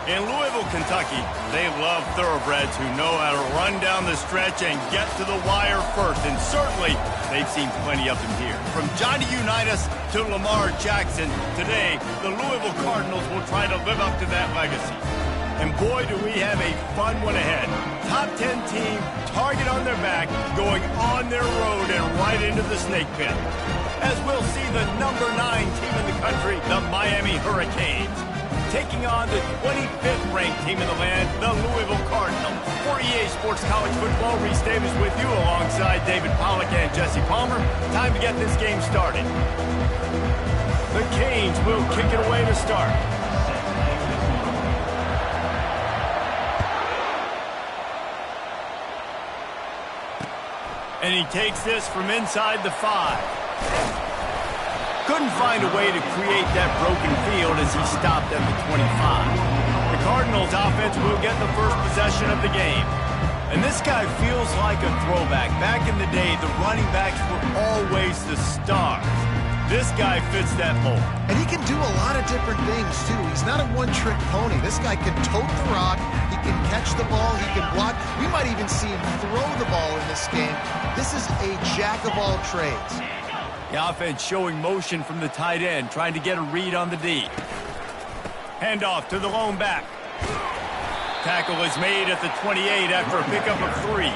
In Louisville, Kentucky, they love thoroughbreds who know how to run down the stretch and get to the wire first. And certainly, they've seen plenty of them here. From Johnny Unitas to Lamar Jackson, today, the Louisville Cardinals will try to live up to that legacy. And boy, do we have a fun one ahead. Top 10 team, target on their back, going on their road and right into the snake pit. As we'll see the number 9 team in the country, the Miami Hurricanes, taking on the 25th ranked team in the land, the Louisville Cardinals. For EA Sports College Football, Reese Davis with you alongside David Pollack and Jesse Palmer. Time to get this game started. The Canes will kick it away to start. And he takes this from inside the 5. Couldn't find a way to create that broken field as he stopped at the 25. The Cardinals offense will get the first possession of the game. And this guy feels like a throwback. Back in the day, the running backs were always the stars. This guy fits that mold. And he can do a lot of different things, too. He's not a one-trick pony. This guy can tote the rock. He can catch the ball. He can block. We might even see him throw the ball in this game. This is a jack of all trades. The offense showing motion from the tight end, trying to get a read on the D. Handoff to the lone back. Tackle is made at the 28 after a pickup of 3.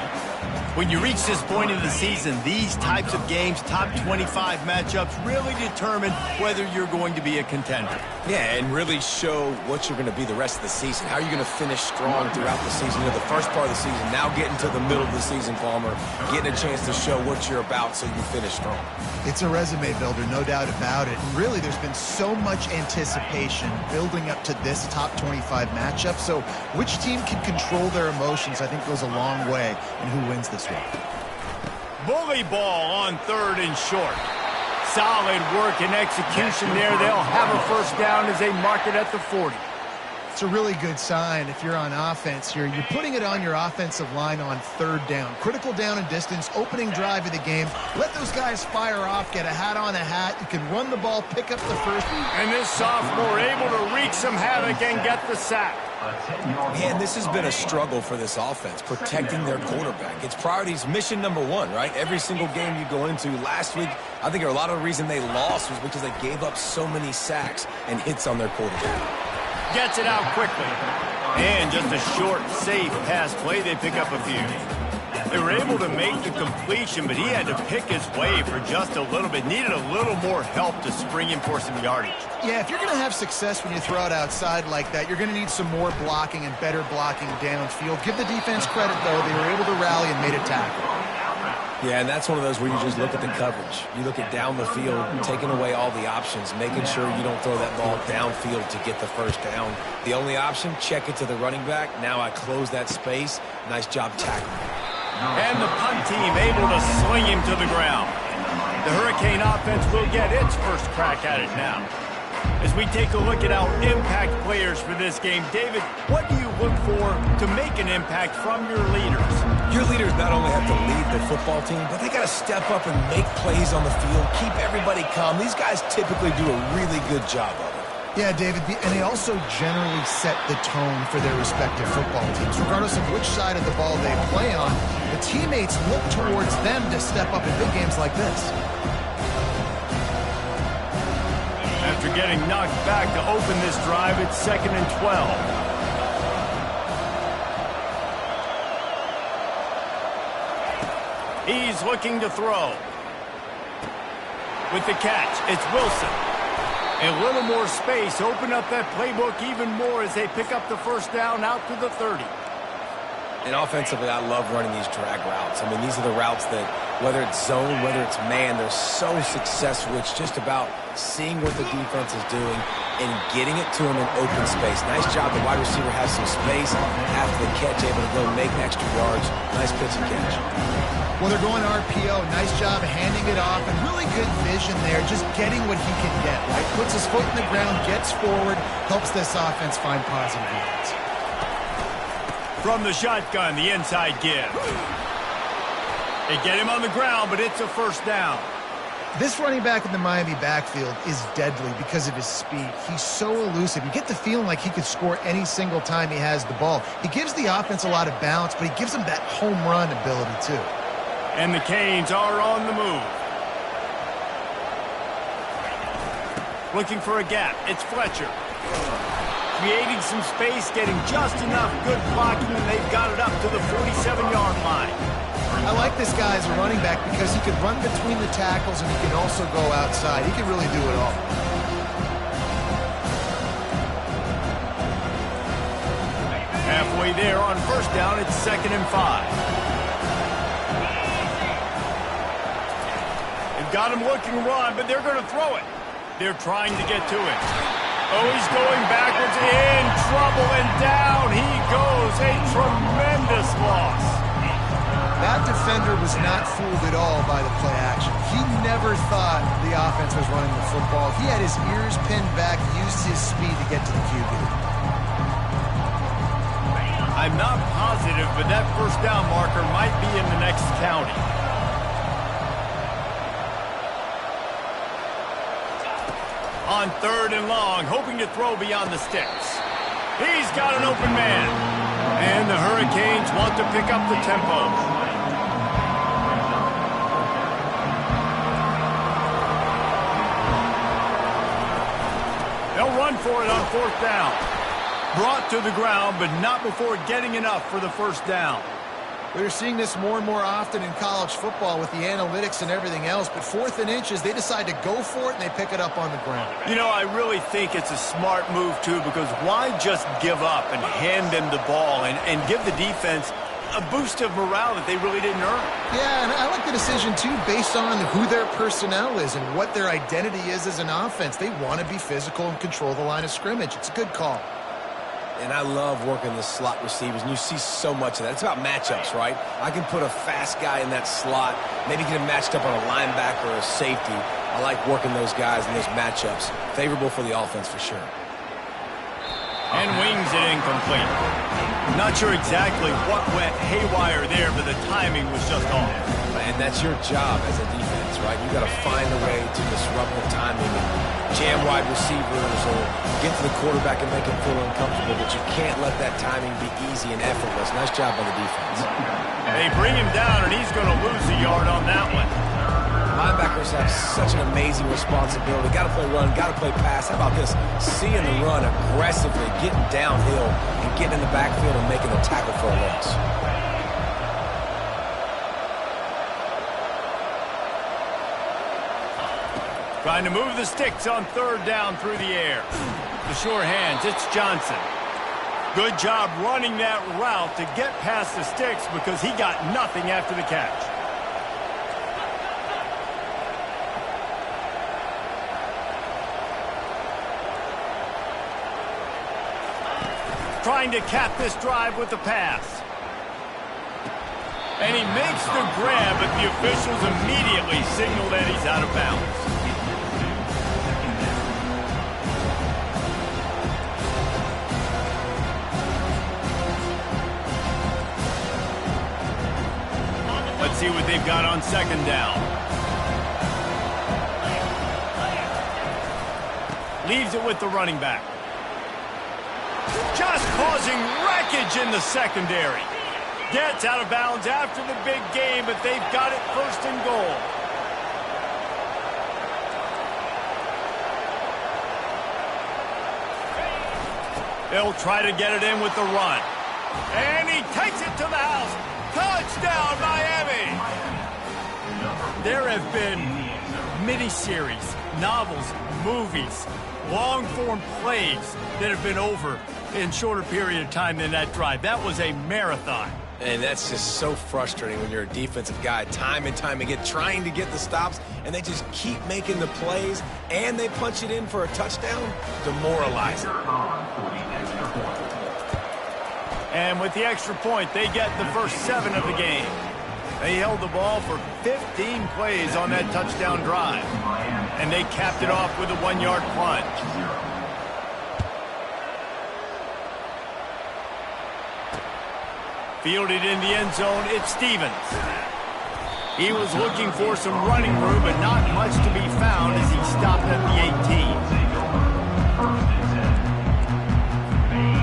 When you reach this point in the season, these types of games, top 25 matchups, really determine whether you're going to be a contender. Yeah, and really show what you're going to be the rest of the season. How are you going to finish strong throughout the season? You know, the first part of the season, now getting to the middle of the season, Palmer, getting a chance to show what you're about so you finish strong. It's a resume builder, no doubt about it. And really, there's been so much anticipation building up to this top 25 matchup. So which team can control their emotions, I think, goes a long way in who wins this one. Bully ball on 3rd and short. Solid work and execution there. They'll have a first down as they mark it at the 40. It's a really good sign if you're on offense here. You're putting it on your offensive line on 3rd down. Critical down and distance, opening drive of the game. Let those guys fire off, get a hat on a hat. You can run the ball, pick up the first. And this sophomore able to wreak some havoc and get the sack. Man, this has been a struggle for this offense, protecting their quarterback. It's priorities, mission number 1, right? Every single game you go into. Last week, I think a lot of the reason they lost was because they gave up so many sacks and hits on their quarterback. Gets it out quickly. And just a short, safe pass play, they pick up a few. They were able to make the completion, but he had to pick his way for just a little bit. Needed a little more help to spring in for some yardage. Yeah, if you're going to have success when you throw it outside like that, you're going to need some more blocking and better blocking downfield. Give the defense credit, though. They were able to rally and made a tackle. Yeah, and that's one of those where you just look at the coverage. You look at down the field, taking away all the options, making sure you don't throw that ball downfield to get the first down. The only option, check it to the running back. Now I close that space. Nice job tackling. And the punt team able to sling him to the ground. The Hurricane offense will get its first crack at it now. As we take a look at our impact players for this game, David, what do you look for to make an impact from your leaders? Your leaders not only have to lead the football team, but they got to step up and make plays on the field, keep everybody calm. These guys typically do a really good job of it. Yeah, David, and they also generally set the tone for their respective football teams. Regardless of which side of the ball they play on, the teammates look towards them to step up in big games like this. After getting knocked back to open this drive, it's 2nd and 12. He's looking to throw. With the catch, it's Wilson. A little more space, open up that playbook even more as they pick up the first down out to the 30. And offensively, I love running these drag routes. I mean, these are the routes that, whether it's zone, whether it's man, they're so successful. It's just about seeing what the defense is doing and getting it to them in open space. Nice job. The wide receiver has some space after the catch, able to go make extra yards. Nice pitch and catch. Well, they're going RPO. Nice job handing it off, and really good vision there, just getting what he can get, right? Puts his foot in the ground, gets forward, helps this offense find positive yards. From the shotgun, the inside give. They get him on the ground, but it's a first down. This running back in the Miami backfield is deadly because of his speed. He's so elusive. You get the feeling like he could score any single time he has the ball. He gives the offense a lot of balance, but he gives them that home run ability too. And the Canes are on the move. Looking for a gap. It's Fletcher. Creating some space, getting just enough good blocking, and they've got it up to the 47-yard line. I like this guy as a running back because he can run between the tackles and he can also go outside. He can really do it all. Halfway there on first down, it's 2nd and 5. They've got him looking run, but they're going to throw it. They're trying to get to it. Oh, he's going backwards, in trouble, and down he goes. A tremendous loss. That defender was not fooled at all by the play action. He never thought the offense was running the football. He had his ears pinned back, used his speed to get to the QB. I'm not positive, but that first down marker might be in the next county. On 3rd and long, hoping to throw beyond the sticks. He's got an open man. And the Hurricanes want to pick up the tempo. They'll run for it on 4th down. Brought to the ground, but not before getting enough for the first down. We're seeing this more and more often in college football with the analytics and everything else, but 4th and inches, they decide to go for it and they pick it up on the ground. You know, I really think it's a smart move, too, because why just give up and hand them the ball and give the defense a boost of morale that they really didn't earn? Yeah, and I like the decision, too, based on who their personnel is and what their identity is as an offense. They want to be physical and control the line of scrimmage. It's a good call. And I love working the slot receivers, and you see so much of that. It's about matchups, right? I can put a fast guy in that slot, maybe get him matched up on a linebacker or a safety. I like working those guys in those matchups. Favorable for the offense for sure. And wings it incomplete. Not sure exactly what went haywire there, but the timing was just off. And that's your job as a defense, right? You got to find a way to disrupt the timing and jam wide receivers or get to the quarterback and make him feel uncomfortable, but you can't let that timing be easy and effortless. Nice job by the defense. They bring him down, and he's going to lose a yard on that one. Linebackers have such an amazing responsibility. Got to play run, got to play pass. How about this? Seeing the run aggressively, getting downhill, and getting in the backfield and making a tackle for a loss. Trying to move the sticks on 3rd down through the air. The sure hands, it's Johnson. Good job running that route to get past the sticks because he got nothing after the catch. Trying to cap this drive with the pass. And he makes the grab, but the officials immediately signal that he's out of bounds. Let's see what they've got on 2nd down. Leaves it with the running back. Just causing wreckage in the secondary. Gets out of bounds after the big game, but they've got it 1st and goal. They'll try to get it in with the run. And he takes it to the house. Touchdown, Miami! There have been mini-series, novels, movies, long-form plays that have been over in shorter period of time than that drive. That was a marathon. And that's just so frustrating when you're a defensive guy, time and time again, trying to get the stops, and they just keep making the plays, and they punch it in for a touchdown. Demoralizing. And with the extra point, they get the first 7 of the game. They held the ball for 15 plays on that touchdown drive. And they capped it off with a 1-yard plunge. Fielded in the end zone, it's Stevens. He was looking for some running room, but not much to be found as he stopped at the 18.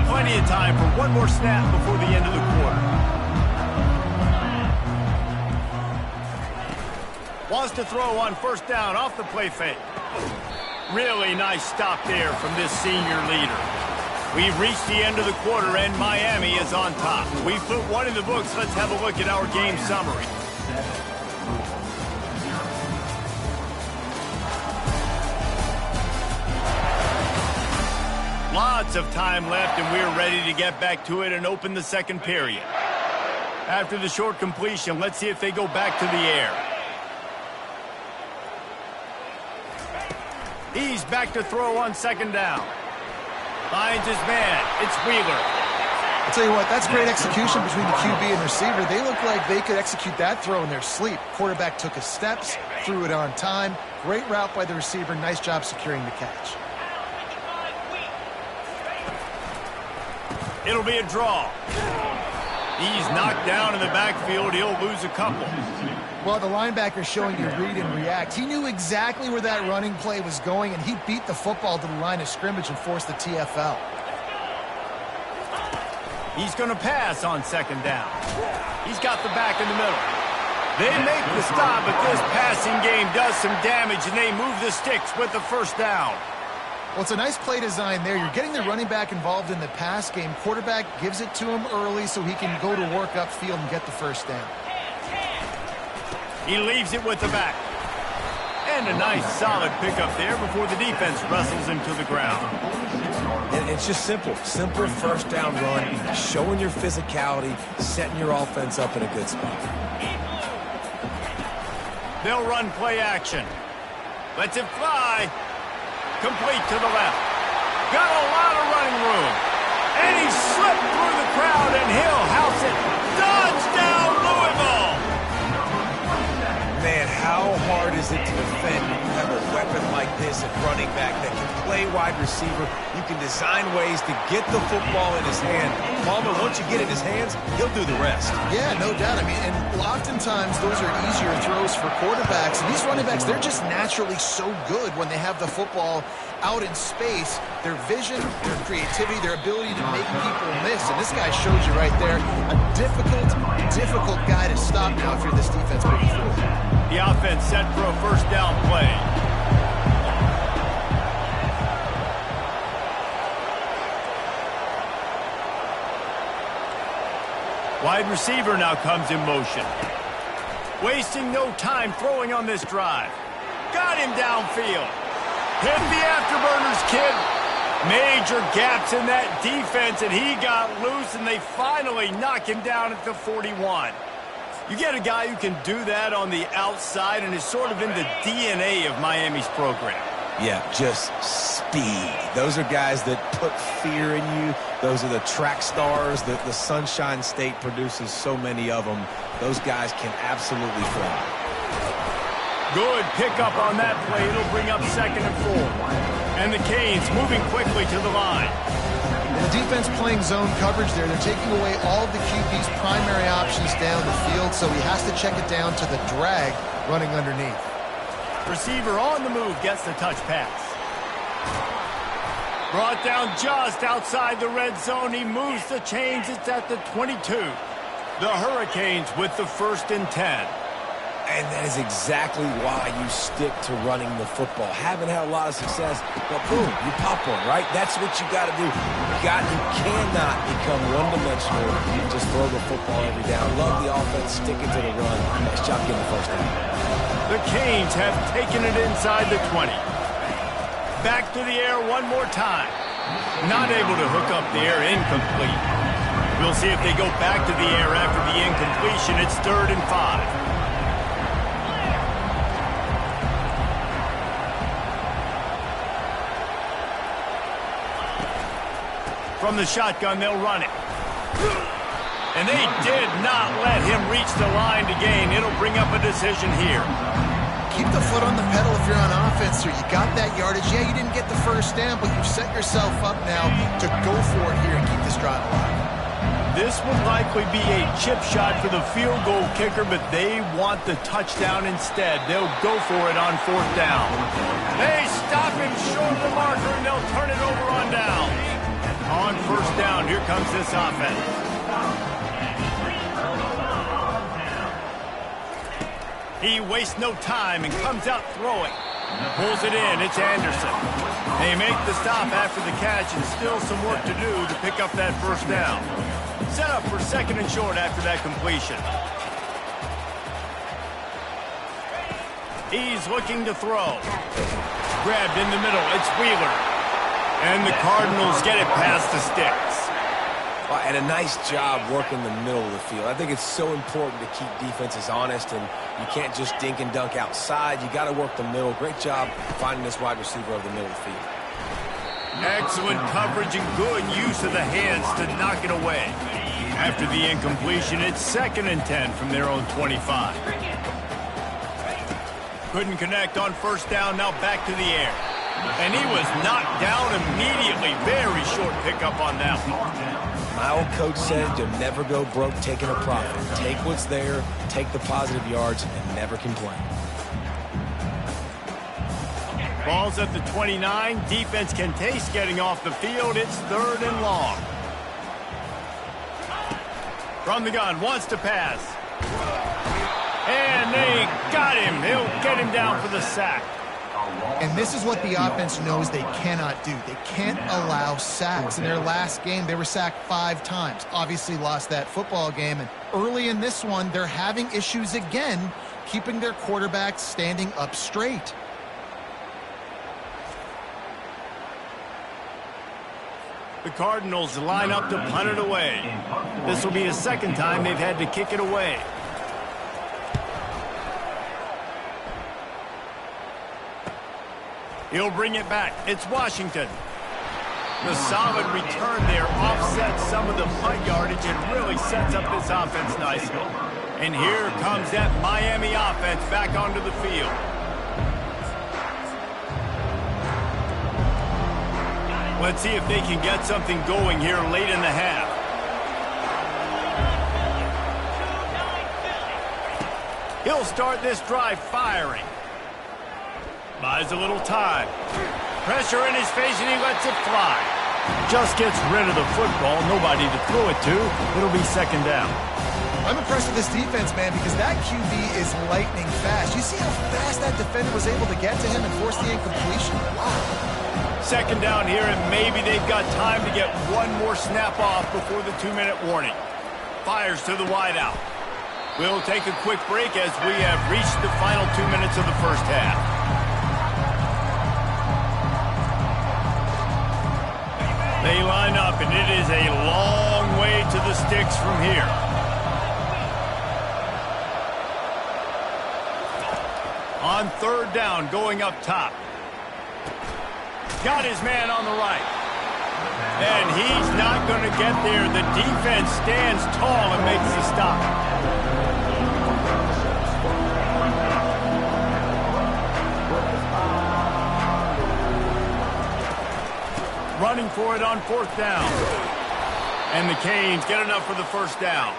Plenty of time for one more snap before the end of the quarter. Wants to throw on first down off the play fake. Really nice stop there from this senior leader. We've reached the end of the quarter, and Miami is on top. We've put one in the books. Let's have a look at our game summary. Lots of time left, and we're ready to get back to it and open the second period. After the short completion, let's see if they go back to the air. He's back to throw on second down. Finds his man. It's Wheeler. I'll tell you what, that's great execution between the QB and receiver. They look like they could execute that throw in their sleep. Quarterback took his steps, threw it on time. Great route by the receiver. Nice job securing the catch. It'll be a draw. He's knocked down in the backfield. He'll lose a couple. Well, the linebacker's showing you read and react. He knew exactly where that running play was going, and he beat the football to the line of scrimmage and forced the TFL. He's going to pass on second down. He's got the back in the middle. They make the stop, but this passing game does some damage, and they move the sticks with the first down. Well, it's a nice play design there. You're getting the running back involved in the pass game. Quarterback gives it to him early so he can go to work upfield and get the first down. He leaves it with the back. And a nice solid pickup there before the defense wrestles him to the ground. And it's just simple first down run, showing your physicality, setting your offense up in a good spot. They'll run play action. Lets it fly. Complete to the left. Got a lot of running room. And he slipped through the crowd, and he'll house it. Touchdown, Louisville! Man, how hard is it to defend when you have a weapon like this at running back that can play wide receiver? You can design ways to get the football in his hand. Palmer, once you get it in his hands, he'll do the rest. Yeah, no doubt. I mean, and oftentimes those are easier throws for quarterbacks. And these running backs, they're just naturally so good when they have the football out in space. Their vision, their creativity, their ability to make people miss. And this guy shows you right there, a difficult guy to stop now if you're this defense moving forward. The offense set for a first down play. Wide receiver now comes in motion. Wasting no time throwing on this drive. Got him downfield. Hit the afterburners, kid. Major gaps in that defense, and he got loose, and they finally knock him down at the 41. You get a guy who can do that on the outside and is sort of in the DNA of Miami's program. Yeah, just speed. Those are guys that put fear in you. Those are the track stars that the Sunshine State produces so many of them. Those guys can absolutely fly. Good pickup on that play. It'll bring up 2nd and 4. And the Canes moving quickly to the line. The defense playing zone coverage there. They're taking away all of the QB's primary options down the field, so he has to check it down to the drag running underneath. Receiver on the move gets the touch pass. Brought down just outside the red zone. He moves the chains. It's at the 22. The Hurricanes with the 1st and 10. And that is exactly why you stick to running the football. Haven't had a lot of success, but boom, you pop one, right? That's what you got to do. You cannot become one-dimensional and just throw the football every down. Love the offense, sticking to the run. Nice job getting the first down. The Canes have taken it inside the 20. Back to the air one more time. Not able to hook up the air, incomplete. We'll see if they go back to the air after the incompletion. It's 3rd and 5. From the shotgun, they'll run it. And they did not let him reach the line to gain. It'll bring up a decision here. Keep the foot on the pedal if you're on offense here. You got that yardage. Yeah, you didn't get the first down, but you've set yourself up now to go for it here and keep this drive alive. This would likely be a chip shot for the field goal kicker, but they want the touchdown instead. They'll go for it on 4th down. They stop him short of the marker, and they'll turn it over on down. On 1st down, here comes this offense. He wastes no time and comes out throwing. Pulls it in. It's Anderson. They make the stop after the catch, and still some work to do to pick up that 1st down. Set up for 2nd and short after that completion. He's looking to throw. Grabbed in the middle. It's Wheeler. And the Cardinals get it past the sticks. Well, and a nice job working the middle of the field. I think it's so important to keep defenses honest, and you can't just dink and dunk outside. You got to work the middle. Great job finding this wide receiver over the middle of the field. Excellent coverage and good use of the hands to knock it away. After the incompletion, it's 2nd and 10 from their own 25. Couldn't connect on 1st down, now back to the air. And he was knocked down immediately. Very short pickup on that one. My old coach said you'll never go broke taking a profit. Take what's there, take the positive yards, and never complain. Ball's at the 29. Defense can taste getting off the field. It's 3rd and long. From the gun, wants to pass. And they got him. They'll get him down for the sack. And this is what the offense knows they cannot do. They can't allow sacks. In their last game, they were sacked 5 times. Obviously lost that football game. And early in this one, they're having issues again, keeping their quarterback standing up straight. The Cardinals line up to punt it away. This will be a 2nd time they've had to kick it away. He'll bring it back. It's Washington. The solid return there offsets some of the punt yardage and really sets up this offense nicely. And here comes that Miami offense back onto the field. Let's see if they can get something going here late in the half. He'll start this drive firing. Buys a little time. Pressure in his face, and he lets it fly. Just gets rid of the football. Nobody to throw it to. It'll be 2nd down. I'm impressed with this defense, man, because that QB is lightning fast. You see how fast that defender was able to get to him and force the incompletion? Wow. 2nd down here, and maybe they've got time to get one more snap off before the 2-minute warning. Fires to the wideout. We'll take a quick break as we have reached the final 2 minutes of the 1st half. They line up, and it is a long way to the sticks from here. On 3rd down, going up top. Got his man on the right. And he's not going to get there. The defense stands tall and makes the stop. Running for it on 4th down. And the Canes get enough for the 1st down.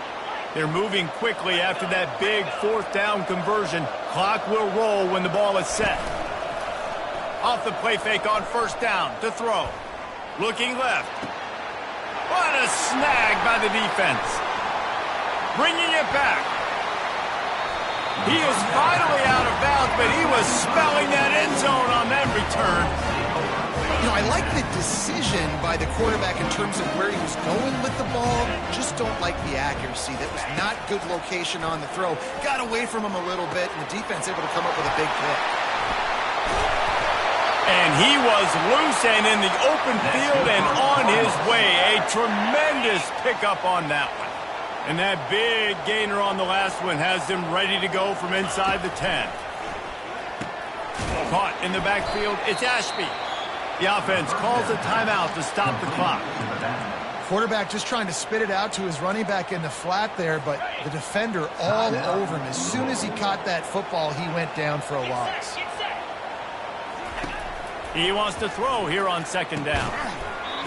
They're moving quickly after that big 4th down conversion. Clock will roll when the ball is set. Off the play fake on 1st down to throw. Looking left. What a snag by the defense. Bringing it back. He is finally out of bounds, but he was spelling that end zone on that return. You know, I like the decision by the quarterback in terms of where he was going with the ball. Just don't like the accuracy. That was not good location on the throw. Got away from him a little bit, and the defense able to come up with a big pick. And he was loose and in the open field and on his way. A tremendous pickup on that one. And that big gainer on the last one has them ready to go from inside the 10. Caught in the backfield, it's Ashby. The offense calls a timeout to stop the clock. Quarterback just trying to spit it out to his running back in the flat there, but the defender all over him. As soon as he caught that football, he went down for a loss. He wants to throw here on 2nd down.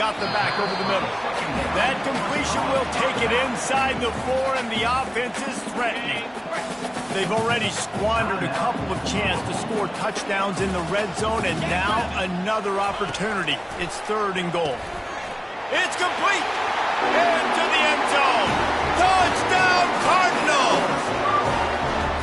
got the back over the middle. That completion will take it inside the 4, and the offense is threatening. They've already squandered a couple of chances to score touchdowns in the red zone, and now another opportunity. It's 3rd and goal. It's complete. Into the end zone. Touchdown, Cardinals!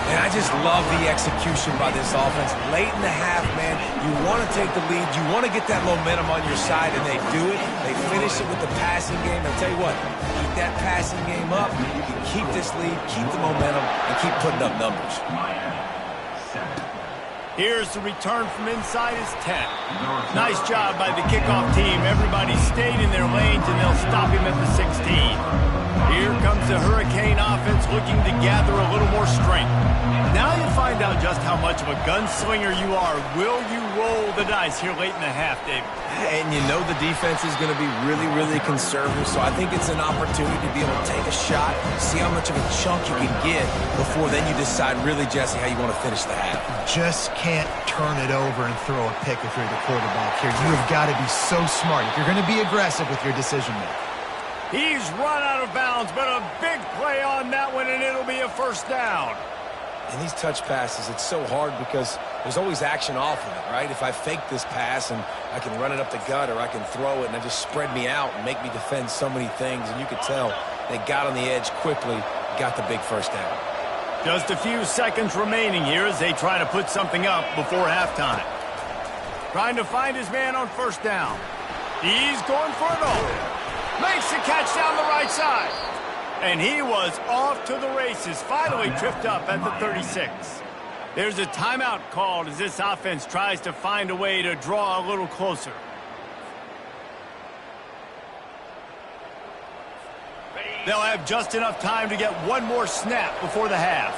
And I just love the execution by this offense. Late in the half, man, you want to take the lead. You want to get that momentum on your side, and they do it. They finish it with the passing game. I'll tell you what, keep that passing game up. You can keep this lead, keep the momentum, and keep putting up numbers. Here's the return from inside his 10. Nice job by the kickoff team. Everybody stayed in their lanes, and they'll stop him at the 16. Here comes the Hurricane offense looking to gather a little more strength. Now you find out just how much of a gunslinger you are. Will you roll the dice here late in the half, David? And you know the defense is going to be really, really conservative, so I think it's an opportunity to be able to take a shot, see how much of a chunk you can get before then you decide really, Jesse, how you want to finish the half. Just can't turn it over and throw a pick if you're the quarterback here. You have got to be so smart if you're going to be aggressive with your decision-making. He's run out of bounds, but a big play on that one, and it'll be a 1st down. And these touch passes, it's so hard because there's always action off of it, right? If I fake this pass and I can run it up the gut or I can throw it and it just spread me out and make me defend so many things, and you could tell they got on the edge quickly, got the big 1st down. Just a few seconds remaining here as they try to put something up before halftime. Trying to find his man on 1st down. He's going for it all. Makes the catch down the right side. And he was off to the races, finally tripped up at the 36. There's a timeout called as this offense tries to find a way to draw a little closer. They'll have just enough time to get one more snap before the half.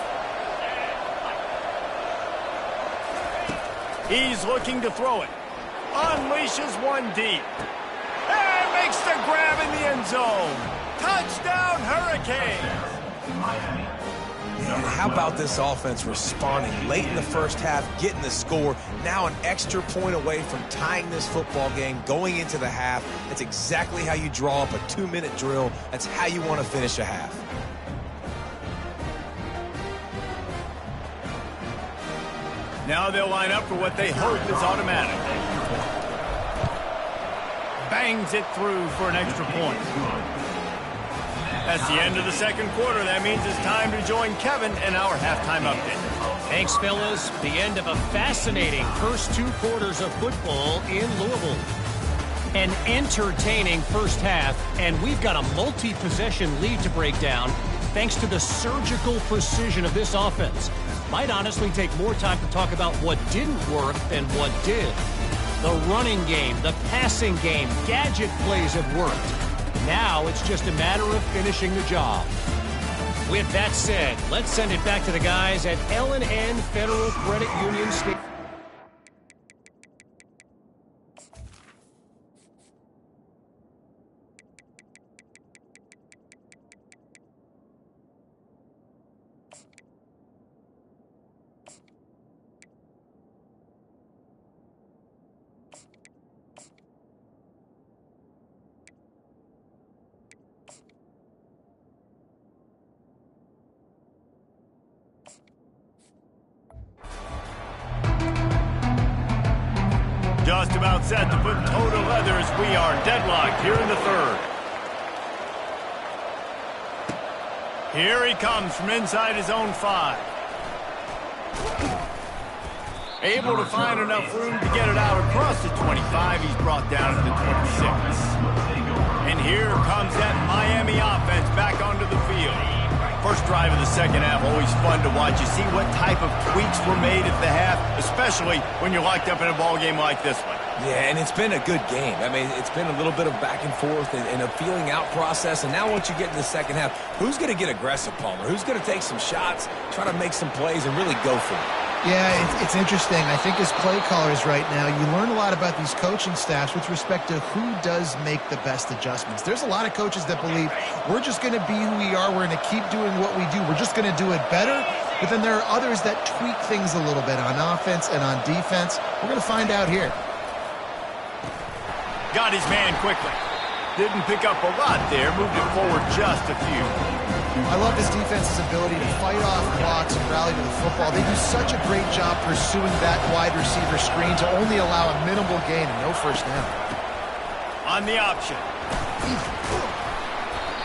He's looking to throw it. Unleashes one deep. And makes the grab in the end zone. Touchdown, Hurricanes! And how about this offense responding late in the 1st half, getting the score, now an extra point away from tying this football game, going into the half. That's exactly how you draw up a 2-minute drill. That's how you want to finish a half. Now they'll line up for what they hope is automatic. Bangs it through for an extra point. That's the end of the 2nd quarter. That means it's time to join Kevin in our halftime update. Thanks, fellas. The end of a fascinating first 2 quarters of football in Louisville. An entertaining 1st half, and we've got a multi-possession lead to break down thanks to the surgical precision of this offense. Might honestly take more time to talk about what didn't work than what did. The running game, the passing game, gadget plays have worked. Now it's just a matter of finishing the job. With that said, let's send it back to the guys at L&N Federal Credit Union State. Just about set to put toe to leather as we are deadlocked here in the 3rd. Here he comes from inside his own 5. Able to find enough room to get it out across the 25. He's brought down to the 26. And here comes that Miami offense back onto the field. First drive of the 2nd half, always fun to watch. You see what type of tweaks were made at the half, especially when you're locked up in a ball game like this one. Yeah, and it's been a good game. I mean, it's been a little bit of back and forth and a feeling out process. And now once you get in the 2nd half, who's going to get aggressive, Palmer? Who's going to take some shots, try to make some plays, and really go for it? Yeah, it's interesting. I think as play callers right now, you learn a lot about these coaching staffs with respect to who does make the best adjustments. There's a lot of coaches that believe we're just going to be who we are. We're going to keep doing what we do. We're just going to do it better. But then there are others that tweak things a little bit on offense and on defense. We're going to find out here. Got his man quickly. Didn't pick up a lot there, moved it forward just a few. I love this defense's ability to fight off blocks and rally to the football. They do such a great job pursuing that wide receiver screen to only allow a minimal gain and no first down. On the option.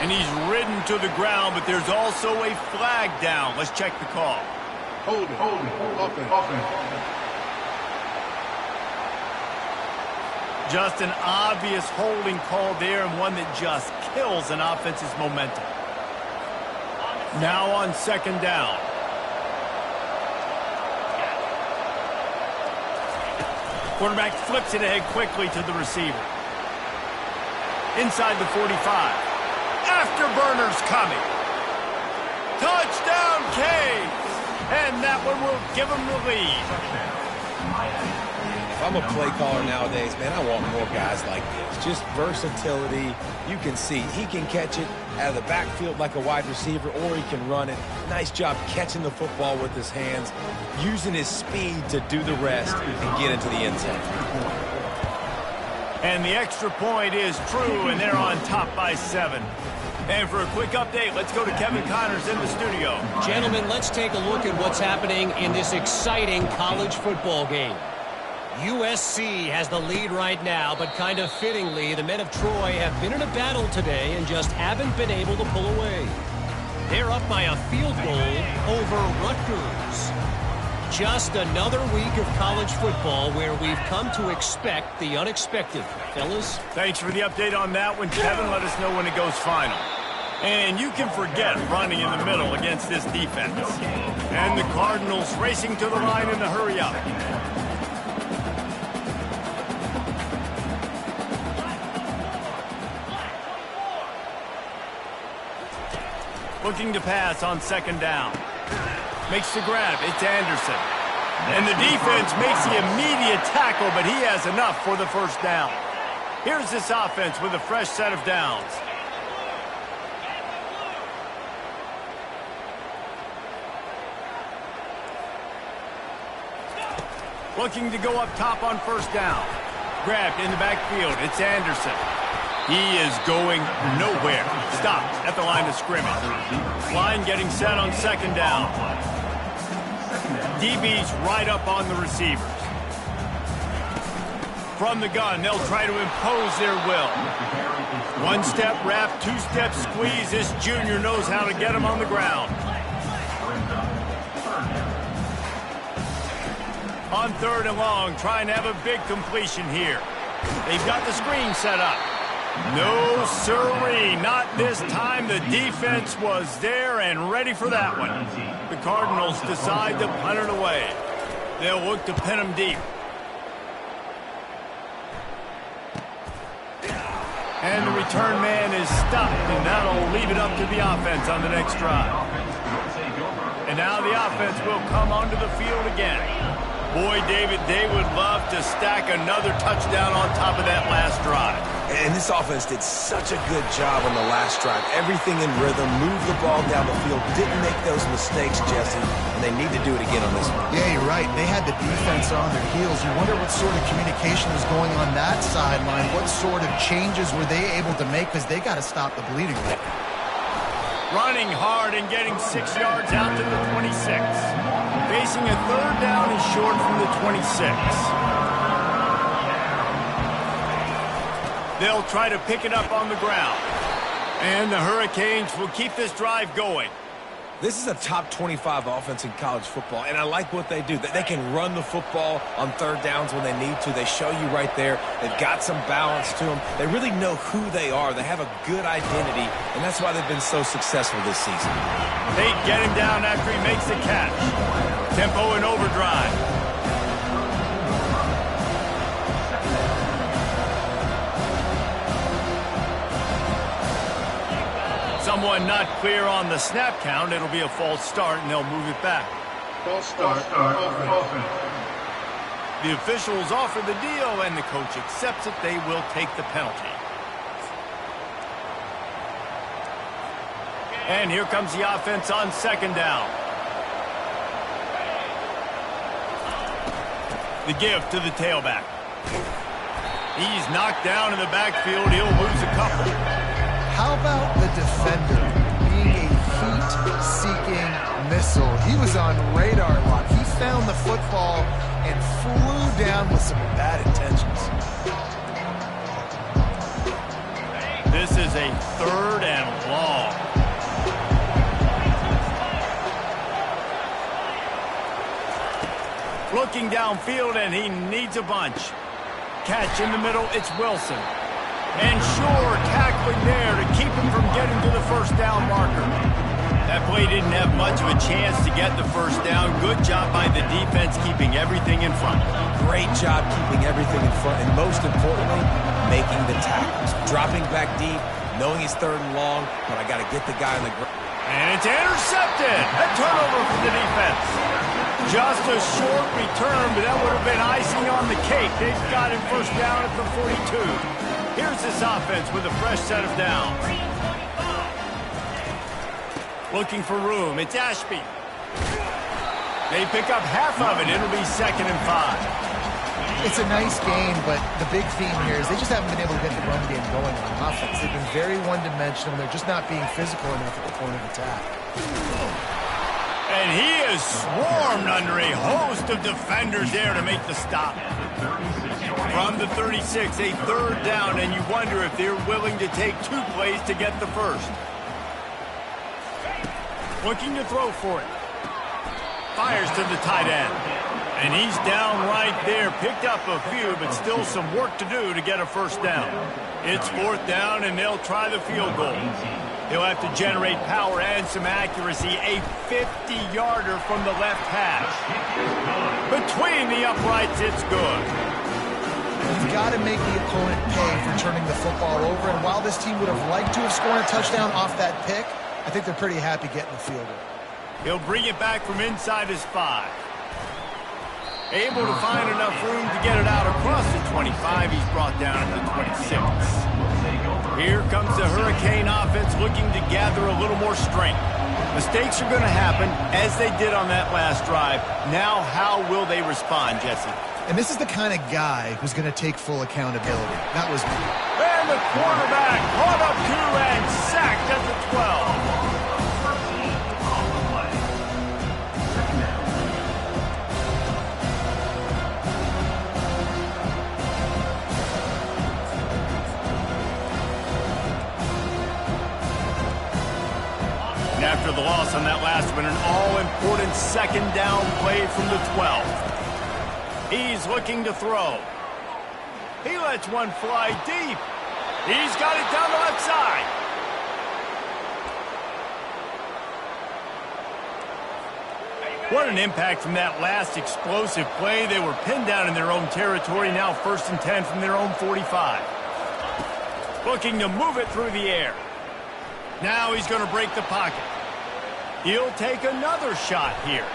And he's ridden to the ground, but there's also a flag down. Let's check the call. Hold it. Offense. Just an obvious holding call there, and one that just kills an offense's momentum. Now on second down. Quarterback flips it ahead quickly to the receiver. Inside the 45. Afterburners coming. Touchdown, Canes! And that one will give them the lead. If I'm a play caller nowadays, man, I want more guys like this. Just versatility. You can see he can catch it out of the backfield like a wide receiver, or he can run it. Nice job catching the football with his hands, using his speed to do the rest and get into the end zone. And the extra point is true, and they're on top by 7. And for a quick update, let's go to Kevin Connors in the studio. Gentlemen, let's take a look at what's happening in this exciting college football game. USC has the lead right now, but kind of fittingly, the men of Troy have been in a battle today and just haven't been able to pull away. They're up by a field goal over Rutgers. Just another week of college football where we've come to expect the unexpected. Fellas? Thanks for the update on that one, Kevin. Let us know when it goes final. And you can forget running in the middle against this defense. And the Cardinals racing to the line in the hurry up. Looking to pass on second down. Makes the grab. It's Anderson. And the defense makes the immediate tackle, but he has enough for the first down. Here's this offense with a fresh set of downs. Looking to go up top on first down. Grabbed in the backfield. It's Anderson. He is going nowhere. Stopped at the line of scrimmage. Line getting set on second down. DB's right up on the receivers. From the gun, they'll try to impose their will. One-step wrap, two-step squeeze. This junior knows how to get him on the ground. On third and long, trying to have a big completion here. They've got the screen set up. No, sirree, not this time. The defense was there and ready for that one. The Cardinals decide to punt it away. They'll look to pin him deep. And the return man is stopped, and that'll leave it up to the offense on the next drive. And now the offense will come onto the field again. Boy, David, they would love to stack another touchdown on top of that last drive. And this offense did such a good job on the last drive. Everything in rhythm, moved the ball down the field, didn't make those mistakes, Jesse, and they need to do it again on this one. Yeah, you're right. They had the defense on their heels. You wonder what sort of communication is going on that sideline. What sort of changes were they able to make, because they got to stop the bleeding. Running hard and getting 6 yards out to the 26. Facing a third down and short from the 26. They'll try to pick it up on the ground. And the Hurricanes will keep this drive going. This is a top 25 offense in college football, and I like what they do. They can run the football on third downs when they need to. They show you right there. They've got some balance to them. They really know who they are. They have a good identity, and that's why they've been so successful this season. They get him down after he makes the catch. Tempo and overdrive. Someone not clear on the snap count. It'll be a false start, and they'll move it back. False start. Offense. The officials offer the deal, and the coach accepts it. They will take the penalty. And here comes the offense on second down. The give to the tailback. He's knocked down in the backfield. He'll lose a couple. How about the defender being a heat-seeking missile? He was on radar lock. He found the football and flew down with some bad intentions. This is a 3rd and long. Looking downfield, and he needs a bunch. Catch in the middle, it's Wilson. And Shore tackling there to keep him from getting to the first down marker. That play didn't have much of a chance to get the first down. Good job by the defense keeping everything in front. Great job keeping everything in front, and most importantly, making the tackles. Dropping back deep, knowing he's 3rd and long, but I got to get the guy on the ground. And it's intercepted. A turnover for the defense. Just a short return, but that would have been icing on the cake. They've got him first down at the 42. Here's this offense with a fresh set of downs. Looking for room. It's Ashby. They pick up half of it. It'll be 2nd and 5. It's a nice game, but the big theme here is they just haven't been able to get the run game going on offense. They've been very one-dimensional. They're just not being physical enough at the point of attack. And he is swarmed under a host of defenders there to make the stop. From the 36, a 3rd down, and you wonder if they're willing to take 2 plays to get the first. Looking to throw for it. Fires to the tight end. And he's down right there. Picked up a few, but still some work to do to get a first down. It's 4th down, and they'll try the field goal. He'll have to generate power and some accuracy. A 50-yarder from the left hash. Between the uprights, it's good. You've got to make the opponent pay for turning the football over. And while this team would have liked to have scored a touchdown off that pick, I think they're pretty happy getting the field goal. He'll bring it back from inside his 5. Able to find enough room to get it out across the 25. He's brought down at the 26. Here comes the Hurricane offense looking to gather a little more strength. Mistakes are going to happen, as they did on that last drive. Now, how will they respond, Jesse? And this is the kind of guy who's going to take full accountability. That was me. And the quarterback caught up to and sacked at the 12. After the loss on that last one, an all-important 2nd down play from the 12. He's looking to throw. He lets one fly deep. He's got it down the left side. What an impact from that last explosive play. They were pinned down in their own territory. Now 1st and 10 from their own 45. Looking to move it through the air. Now he's going to break the pocket. He'll take another shot here.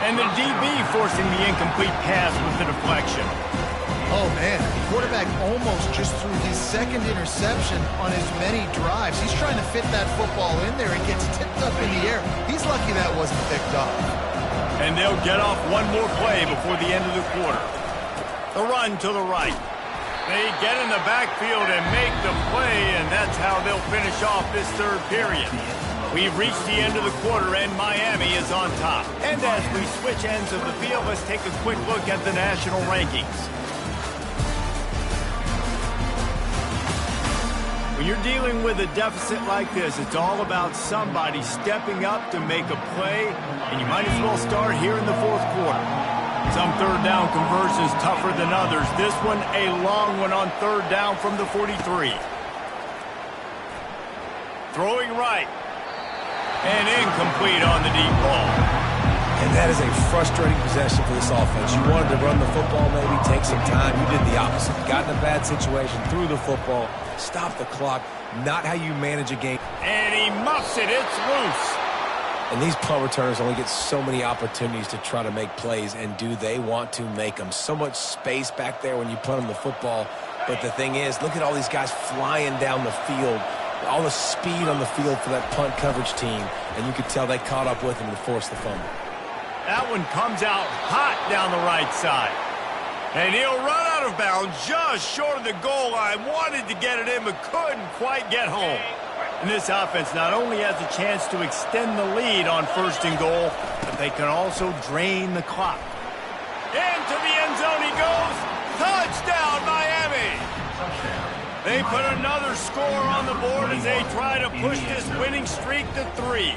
And the DB forcing the incomplete pass with the deflection. Oh, man. The quarterback almost just threw his 2nd interception on as many drives. He's trying to fit that football in there. It gets tipped up in the air. He's lucky that wasn't picked off. And they'll get off one more play before the end of the quarter. The run to the right. They get in the backfield and make the play, and that's how they'll finish off this 3rd period. We've reached the end of the quarter, and Miami is on top. And as we switch ends of the field, let's take a quick look at the national rankings. When you're dealing with a deficit like this, it's all about somebody stepping up to make a play, and you might as well start here in the 4th quarter. Some 3rd down conversions tougher than others. This one, a long one on 3rd down from the 43. Throwing right. And incomplete on the deep ball. And that is a frustrating possession for this offense. You wanted to run the football, maybe take some time. You did the opposite. Got in a bad situation, threw the football, stopped the clock. Not how you manage a game. And he muffs it. It's loose. And these punt returners only get so many opportunities to try to make plays, and do they want to make them? So much space back there when you punt them the football. But the thing is, look at all these guys flying down the field. All the speed on the field for that punt coverage team, and you could tell they caught up with him to force the fumble. That one comes out hot down the right side. And he'll run out of bounds just short of the goal line. Wanted to get it in, but couldn't quite get home. And this offense not only has a chance to extend the lead on 1st and goal, but they can also drain the clock. Into the end zone he goes. Touchdown, Miami! They put another score on the board as they try to push this winning streak to 3.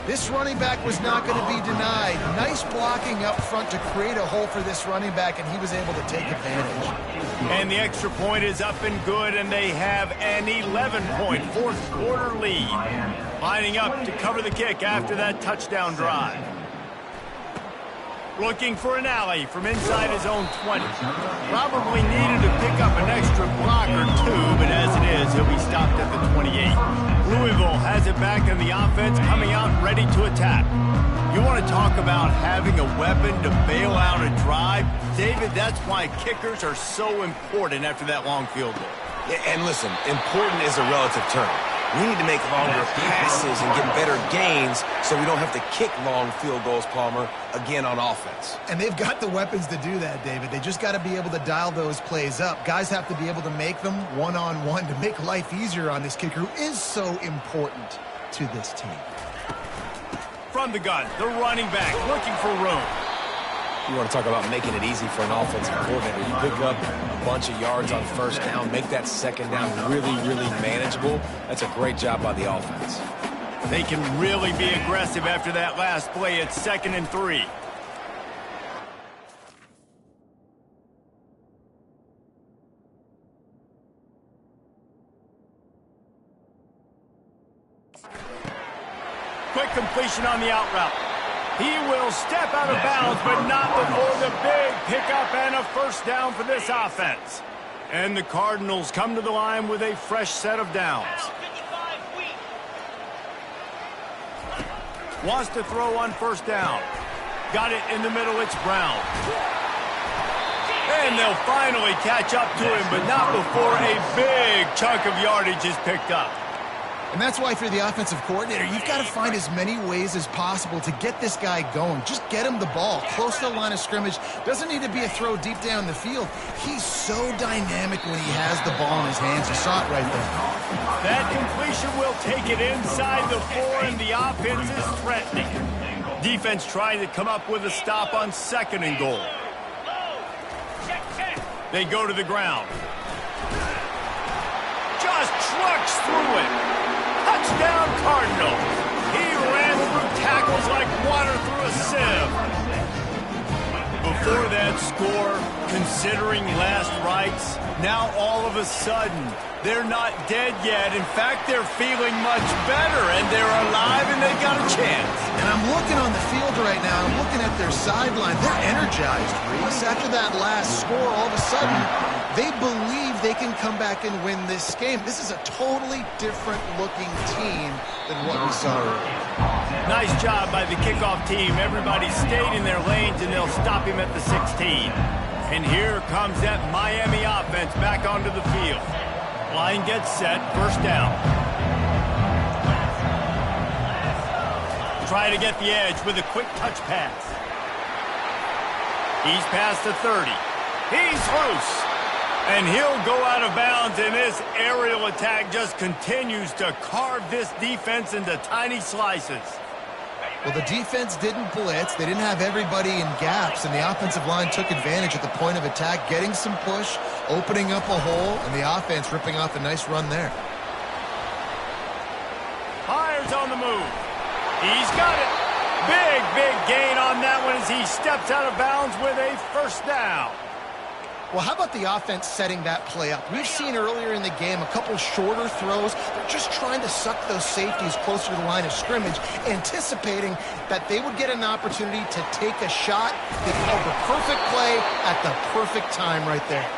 This running back was not going to be denied. Nice blocking up front to create a hole for this running back, and he was able to take advantage. And the extra point is up and good, and they have an 11-point 4th quarter lead. Lining up to cover the kick after that touchdown drive. Looking for an alley from inside his own 20. Probably needed to pick up an extra block or 2, but as it is, he'll be stopped at the 28. Louisville has it back in the offense, coming out ready to attack. You want to talk about having a weapon to bail out a drive? David, that's why kickers are so important after that long field goal. Yeah, and listen, important is a relative term. We need to make longer passes and get better gains so we don't have to kick long field goals, Palmer, again on offense. And they've got the weapons to do that, David. They just got to be able to dial those plays up. Guys have to be able to make them one-on-one to make life easier on this kicker who is so important to this team. From the gun, the running back looking for room. You want to talk about making it easy for an offensive coordinator. You pick up a bunch of yards on 1st down, make that 2nd down really, really manageable. That's a great job by the offense. They can really be aggressive after that last play. It's 2nd and 3. Quick completion on the out route. He will step out of bounds, but not before the big pickup and a 1st down for this offense. And the Cardinals come to the line with a fresh set of downs. Wants to throw on 1st down. Got it in the middle, it's Brown. And they'll finally catch up to him, but not before a big chunk of yardage is picked up. And that's why for the offensive coordinator, you've got to find as many ways as possible to get this guy going. Just get him the ball close to the line of scrimmage. Doesn't need to be a throw deep down the field. He's so dynamic when he has the ball in his hands. You saw it right there. That completion will take it inside the 4, and the offense is threatening. Defense trying to come up with a stop on 2nd and goal. They go to the ground. Just trucks through it. Touchdown, Cardinals. He ran through tackles like water through a sieve. Before that score, considering last rites, now all of a sudden, they're not dead yet. In fact, they're feeling much better, and they're alive, and they got a chance. And I'm looking on the field right now. I'm looking at their sideline. They're energized, Reese. After that last score, all of a sudden, they believe they can come back and win this game. This is a totally different-looking team than what we saw earlier. Nice job by the kickoff team. Everybody stayed in their lanes, and they'll stop him at the 16. And here comes that Miami offense back onto the field. Line gets set, 1st down. Try to get the edge with a quick touch pass. He's past the 30. He's loose. And he'll go out of bounds, and this aerial attack just continues to carve this defense into tiny slices. Well, the defense didn't blitz. They didn't have everybody in gaps, and the offensive line took advantage at the point of attack, getting some push, opening up a hole, and the offense ripping off a nice run there. Hires on the move. He's got it. Big gain on that one as he steps out of bounds with a 1st down. Well, how about the offense setting that play up? We've seen earlier in the game a couple shorter throws. They're just trying to suck those safeties closer to the line of scrimmage, anticipating that they would get an opportunity to take a shot. They called the perfect play at the perfect time right there.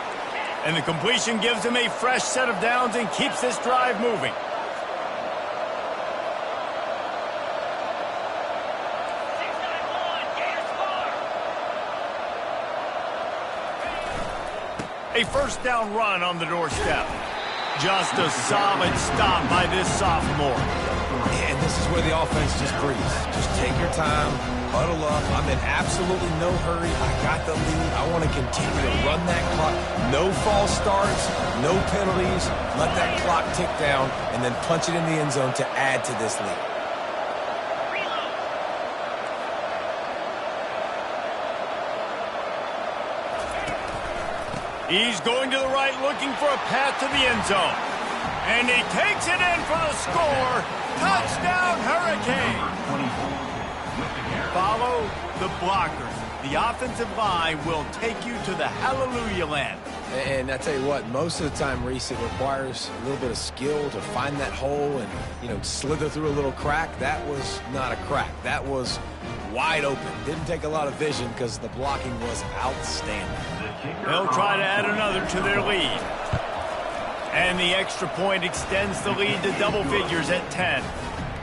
And the completion gives him a fresh set of downs and keeps this drive moving. A 1st down run on the doorstep. Just a solid stop by this sophomore. And this is where the offense just breathes. Just take your time, huddle up. I'm in absolutely no hurry. I got the lead. I want to continue to run that clock. No false starts, no penalties. Let that clock tick down and then punch it in the end zone to add to this lead. He's going to the right, looking for a path to the end zone. And he takes it in for the score. Touchdown, Hurricane. Follow the blockers. The offensive line will take you to the hallelujah land. And I tell you what, most of the time, Reese, it requires a little bit of skill to find that hole and, slither through a little crack. That was not a crack. That was wide open. Didn't take a lot of vision because the blocking was outstanding. They'll try to add another to their lead. And the extra point extends the lead to double figures at 10.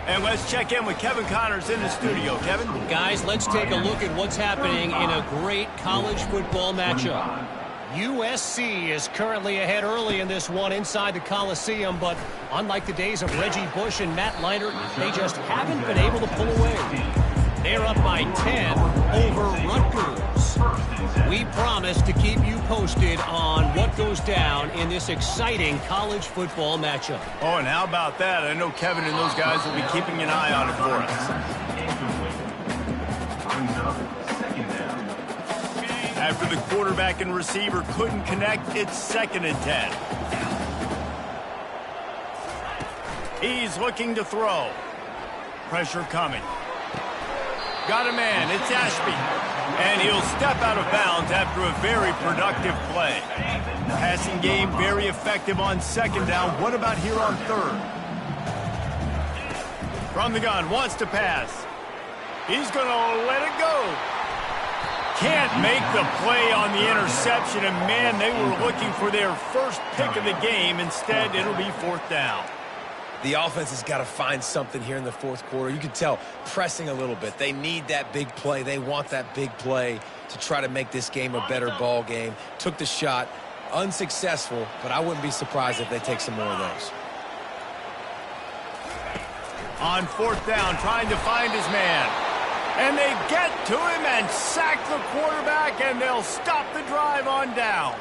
And let's check in with Kevin Connors in the studio. Kevin? Guys, let's take a look at what's happening in a great college football matchup. USC is currently ahead early in this one inside the Coliseum, but unlike the days of Reggie Bush and Matt Leinart, they just haven't been able to pull away. They're up by 10 over Rutgers. We promise to keep you posted on what goes down in this exciting college football matchup. Oh, and how about that? I know Kevin and those guys will be keeping an eye on it for us. After the quarterback and receiver couldn't connect, it's 2nd and 10. He's looking to throw. Pressure coming. Got a man, it's Ashby. And he'll step out of bounds after a very productive play. Passing game very effective on 2nd down. What about here on 3rd? From the gun, wants to pass. He's going to let it go. Can't make the play on the interception, and man, they were looking for their first pick of the game. Instead, it'll be 4th down. The offense has got to find something here in the 4th quarter. You can tell pressing a little bit. They need that big play. They want that big play to try to make this game a better ball game. Took the shot, unsuccessful, but I wouldn't be surprised if they take some more of those. On 4th down, trying to find his man. And they get to him and sack the quarterback, and they'll stop the drive on downs.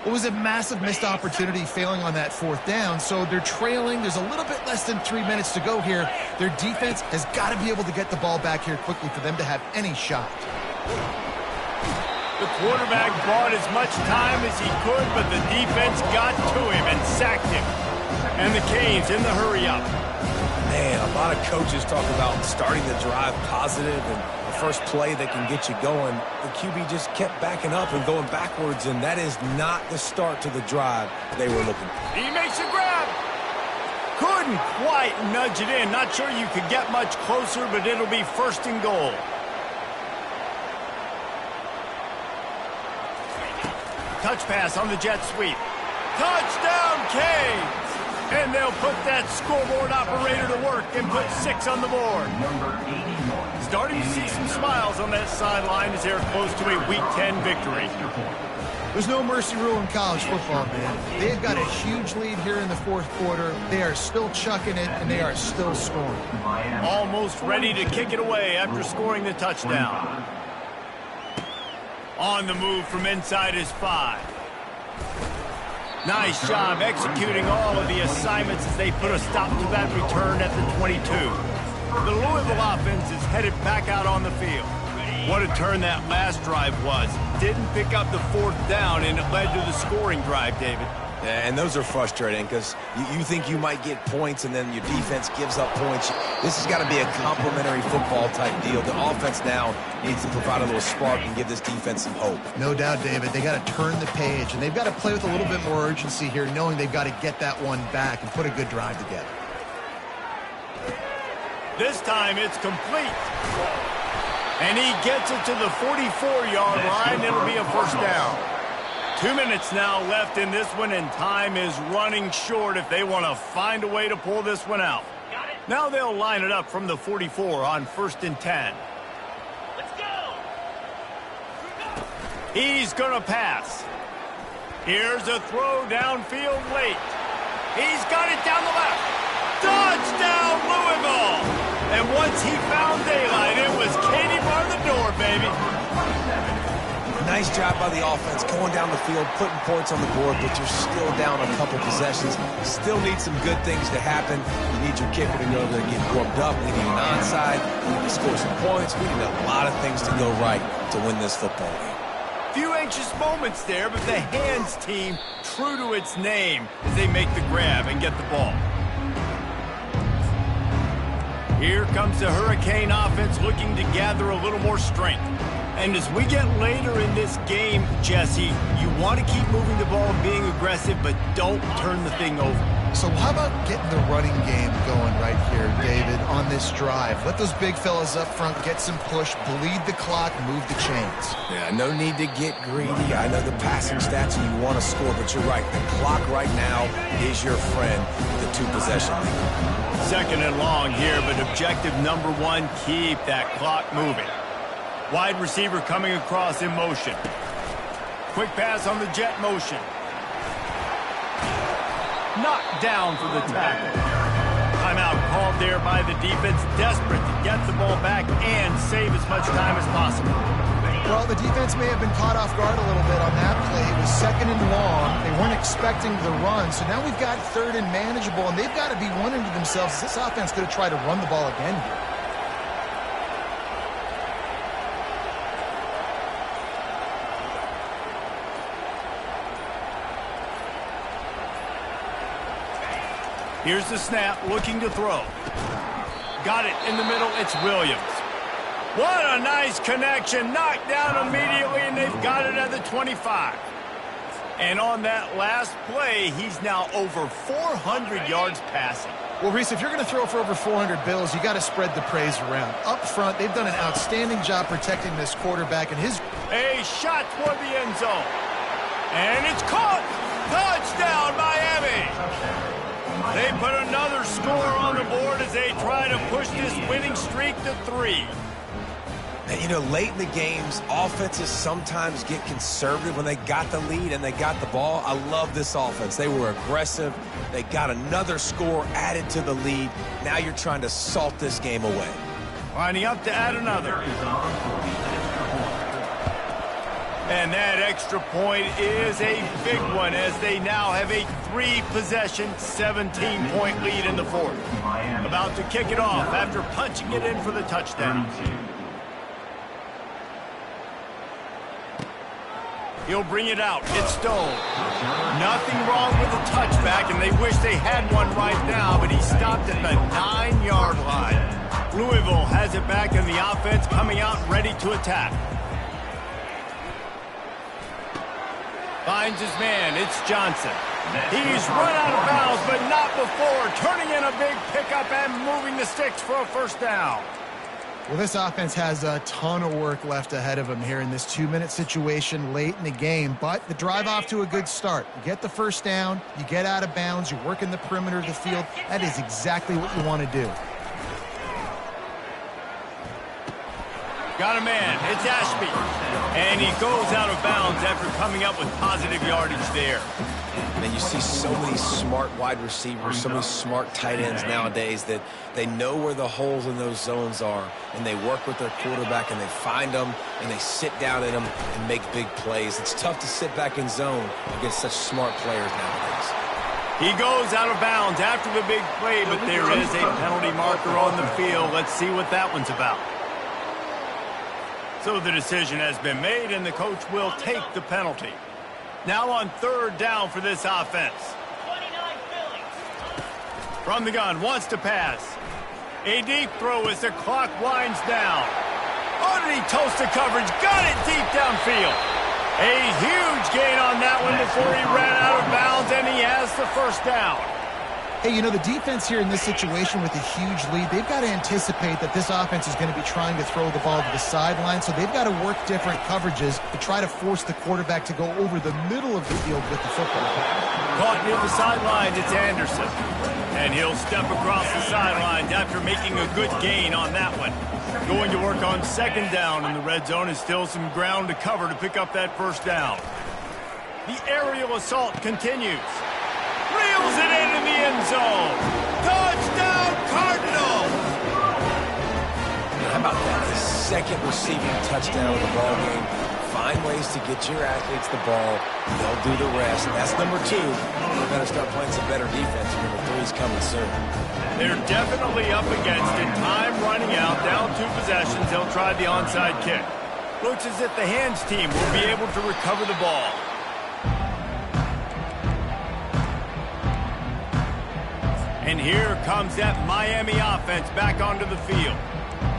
It was a massive missed opportunity failing on that 4th down, so they're trailing. There's a little bit less than 3 minutes to go here. Their defense has got to be able to get the ball back here quickly for them to have any shot. The quarterback bought as much time as he could, but the defense got to him and sacked him. And the Canes in the hurry-up. Man, a lot of coaches talk about starting the drive positive and the first play that can get you going. The QB just kept backing up and going backwards, and that is not the start to the drive they were looking for. He makes a grab. Couldn't quite nudge it in. Not sure you could get much closer, but it'll be 1st and goal. Touch pass on the jet sweep. Touchdown, Canes! And they'll put that scoreboard operator to work and put 6 on the board. Starting to see some smiles on that sideline as they're close to a Week 10 victory. There's no mercy rule in college football, man. They've got a huge lead here in the 4th quarter. They are still chucking it, and they are still scoring. Almost ready to kick it away after scoring the touchdown. On the move from inside his 5. Nice job executing all of the assignments as they put a stop to that return at the 22. The Louisville offense is headed back out on the field. What a turn that last drive was. Didn't pick up the 4th down, and it led to the scoring drive, David. Yeah, and those are frustrating because you think you might get points and then your defense gives up points. This has got to be a complementary football type deal. The offense now needs to provide a little spark and give this defense some hope. No doubt, David. They got to turn the page, and they've got to play with a little bit more urgency here, knowing they've got to get that one back and put a good drive together. This time it's complete. And he gets it to the 44-yard line. It'll be a 1st down. 2 minutes now left in this one, and time is running short if they want to find a way to pull this one out. Now they'll line it up from the 44 on 1st and 10. Let's go! He's going to pass. Here's a throw downfield late. He's got it down the left. Touchdown, Louisville! And once he found daylight, it was Katie bar the door, baby. Nice job by the offense, going down the field, putting points on the board, but you're still down a couple possessions. Still need some good things to happen. You need your kicker to know they're getting warmed up. We need an onside. We need to score some points. We need a lot of things to go right to win this football game. Few anxious moments there, but the hands team, true to its name, as they make the grab and get the ball. Here comes the Hurricane offense looking to gather a little more strength. And as we get later in this game, Jesse, you want to keep moving the ball and being aggressive, but don't turn the thing over. So how about getting the running game going right here, David, on this drive? Let those big fellas up front get some push, bleed the clock, move the chains. Yeah, no need to get greedy. I know the passing stats and you want to score, but you're right. The clock right now is your friend, the two-possession lead. Second and long here, but objective number one, keep that clock moving. Wide receiver coming across in motion. Quick pass on the jet motion. Knocked down for the tackle. Timeout called there by the defense, desperate to get the ball back and save as much time as possible. Well, the defense may have been caught off guard a little bit on that play. It was second and long. They weren't expecting the run, so now we've got third and manageable, and they've got to be wondering to themselves, is this offense going to try to run the ball again here? Here's the snap, looking to throw. Got it in the middle, it's Williams. What a nice connection, knocked down immediately, and they've got it at the 25. And on that last play, he's now over 400 yards passing. Well, Reese, if you're going to throw for over 400 bills, you got to spread the praise around. Up front, they've done an outstanding job protecting this quarterback, and his... A shot toward the end zone. And it's caught! Touchdown, Miami! They put another score on the board as they try to push this winning streak to 3. And, you know, late in the games, offenses sometimes get conservative when they got the lead and they got the ball. I love this offense. They were aggressive. They got another score added to the lead. Now you're trying to salt this game away. Lining up to add another. And that extra point is a big one as they now have a 3-possession, 17-point lead in the fourth. About to kick it off after punching it in for the touchdown. He'll bring it out. It's Stone. Nothing wrong with the touchback, and they wish they had one right now, but he stopped at the 9-yard line. Louisville has it back in the offense, coming out ready to attack. Finds his man. It's Johnson. He's run out of bounds, but not before. Turning in a big pickup and moving the sticks for a first down. Well, this offense has a ton of work left ahead of them here in this 2-minute situation late in the game, but the drive off to a good start. You get the first down, you get out of bounds, you work in the perimeter of the field. That is exactly what you want to do. Got a man. It's Ashby. And he goes out of bounds after coming up with positive yardage there. And you see so many smart wide receivers, so many smart tight ends nowadays that they know where the holes in those zones are, and they work with their quarterback, and they find them, and they sit down in them and make big plays. It's tough to sit back in zone against such smart players nowadays. He goes out of bounds after the big play, but there is a penalty marker on the field. Let's see what that one's about. So the decision has been made, and the coach will take the penalty. Now on third down for this offense. From the gun, wants to pass. A deep throw as the clock winds down. Oh, did he toast the coverage? Got it deep downfield. A huge gain on that one before he ran out of bounds, and he has the first down. Hey, you know, the defense here in this situation with a huge lead, they've got to anticipate that this offense is going to be trying to throw the ball to the sideline, so they've got to work different coverages to try to force the quarterback to go over the middle of the field with the football. Caught near the sidelines, it's Anderson. And he'll step across the sidelines after making a good gain on that one. Going to work on second down in the red zone, and still some ground to cover to pick up that first down. The aerial assault continues. Reels it in the end zone. Touchdown! about that? His second receiving touchdown of the ball game. Find ways to get your athletes the ball. They'll do the rest. That's number 2. We better start playing some better defense. Number 3 is coming soon. They're definitely up against it. Time running out. Down 2 possessions. They'll try the onside kick. Looks as if the hands team will be able to recover the ball. And here comes that Miami offense back onto the field.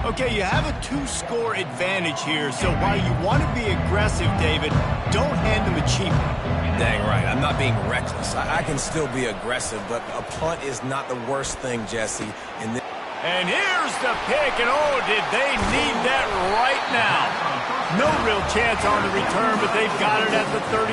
Okay, you have a 2-score advantage here, so while you want to be aggressive, David, don't hand them a cheap one. Dang right. I'm not being reckless. I can still be aggressive, but a punt is not the worst thing, Jesse. And here's the pick, and oh, did they need that right now. No real chance on the return, but they've got it at the 34.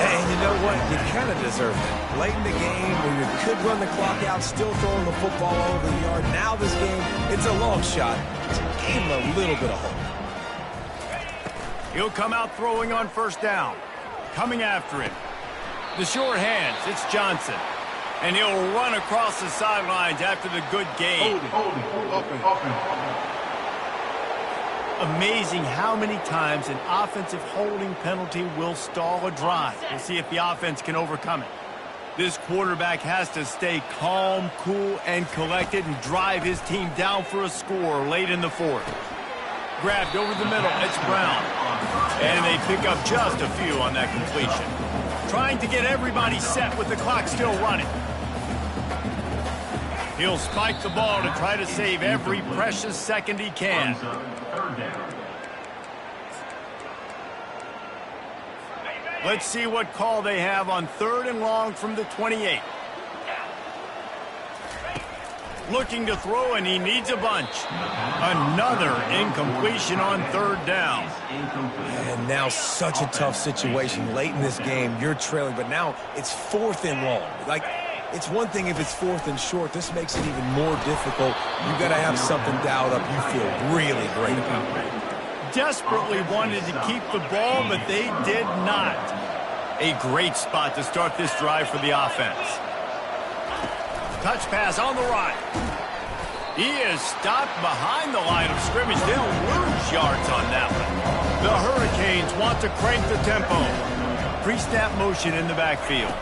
And you know what? You kind of deserve it. Late in the game where you could run the clock out, still throwing the football over the yard. Now this game, it's a long shot. Just gave him a little bit of hope. He'll come out throwing on first down. Coming after him. The short hands, it's Johnson. And he'll run across the sidelines after the good game. Holding. Amazing how many times an offensive holding penalty will stall a drive. We'll see if the offense can overcome it. This quarterback has to stay calm, cool, and collected and drive his team down for a score late in the 4th. Grabbed over the middle, it's Brown. And they pick up just a few on that completion. Trying to get everybody set with the clock still running. He'll spike the ball to try to save every precious second he can. Let's see what call they have on 3rd and long from the 28. Looking to throw, and he needs a bunch. Another incompletion on 3rd down. And now such a tough situation. Late in this game, you're trailing, but now it's 4th and long. It's one thing if it's 4th and short. This makes it even more difficult. You got to have something dialed up you feel really great about. Desperately wanted to keep the ball, but they did not. A great spot to start this drive for the offense. Touch pass on the right. He is stopped behind the line of scrimmage. They'll lose yards on that one. The Hurricanes want to crank the tempo. Pre-snap motion in the backfield.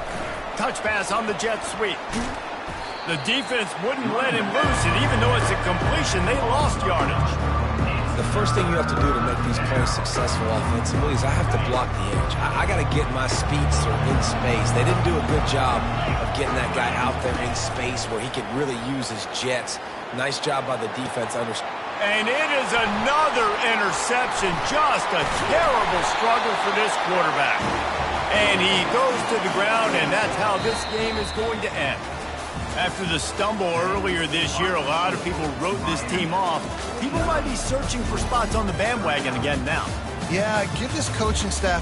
Touch pass on the jet sweep. The defense wouldn't let him loose, and even though it's a completion, they lost yardage. The first thing you have to do to make these plays successful offensively is I have to block the edge. I got to get my speedster in space. They didn't do a good job of getting that guy out there in space where he could really use his jets. Nice job by the defense. And it is another interception. Just a terrible struggle for this quarterback. And he goes to the ground, and that's how this game is going to end. After the stumble earlier this year, a lot of people wrote this team off. People might be searching for spots on the bandwagon again now. Yeah, give this coaching staff